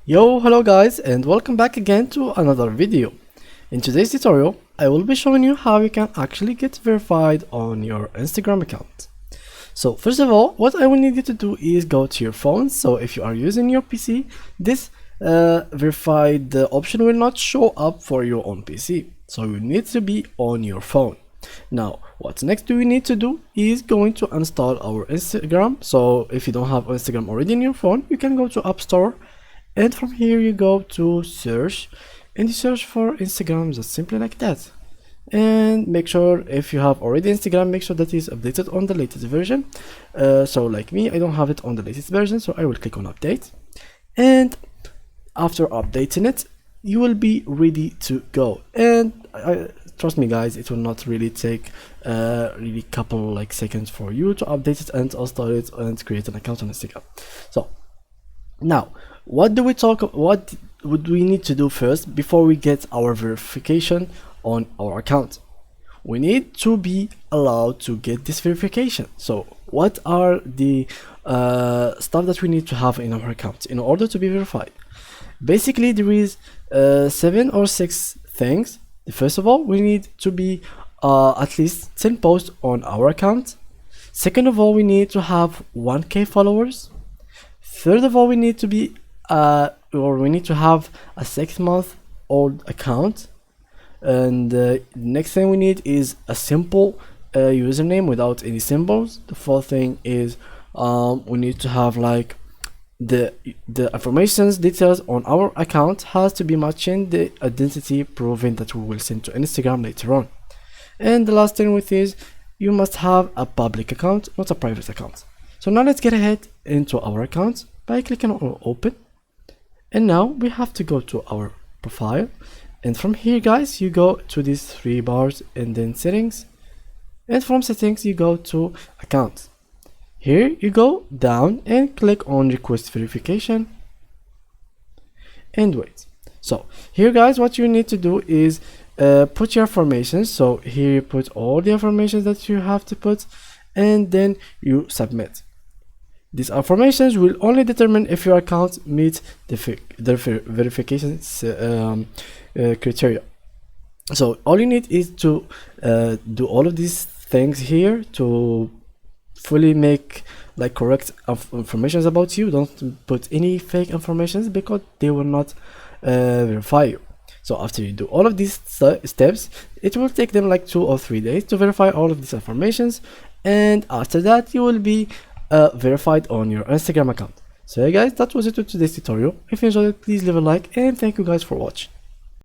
Yo, hello guys, and welcome back again to another video. In today's tutorial, I will be showing you how you can actually get verified on your Instagram account. So first of all, what I will need you to do is go to your phone. So if you are using your PC, this verified option will not show up for your own PC. So you need to be on your phone. Now, what next do we need to do is going to install our Instagram. So if you don't have Instagram already in your phone, you can go to App Store. And from here you go to search and you search for Instagram, just simply like that. And make sure if you have already Instagram, make sure that is updated on the latest version. So like me, I don't have it on the latest version, so I will click on update. And after updating it, you will be ready to go. And trust me guys, it will not really take really couple like seconds for you to update it and install it and create an account on Instagram. So now, what would we need to do first before we get our verification on our account? We need to be allowed to get this verification. So what are the stuff that we need to have in our account in order to be verified? Basically, there is 7 or 6 things. First of all, we need to be at least 10 posts on our account. Second of all, we need to have 1K followers. Third of all, we need to be we need to have a 6-month-old account. And the next thing we need is a simple username without any symbols. The fourth thing is we need to have like the information details on our account has to be matching the identity proving that we will send to Instagram later on. And the last thing with is you must have a public account, not a private account. So now let's get ahead into our account by clicking on open. And now we have to go to our profile, and from here guys you go to these 3 bars and then settings, and from settings you go to account. Here you go down and click on request verification and wait. So here guys, what you need to do is put your information. So here you put all the information that you have to put and then you submit. These informations will only determine if your account meets the verification criteria. So all you need is to do all of these things here to fully make like correct information about you. Don't put any fake information because they will not verify you. So after you do all of these steps, it will take them like 2 or 3 days to verify all of these informations, and after that you will be verified on your Instagram account. So yeah guys, that was it for today's tutorial. If you enjoyed it, please leave a like and thank you guys for watching.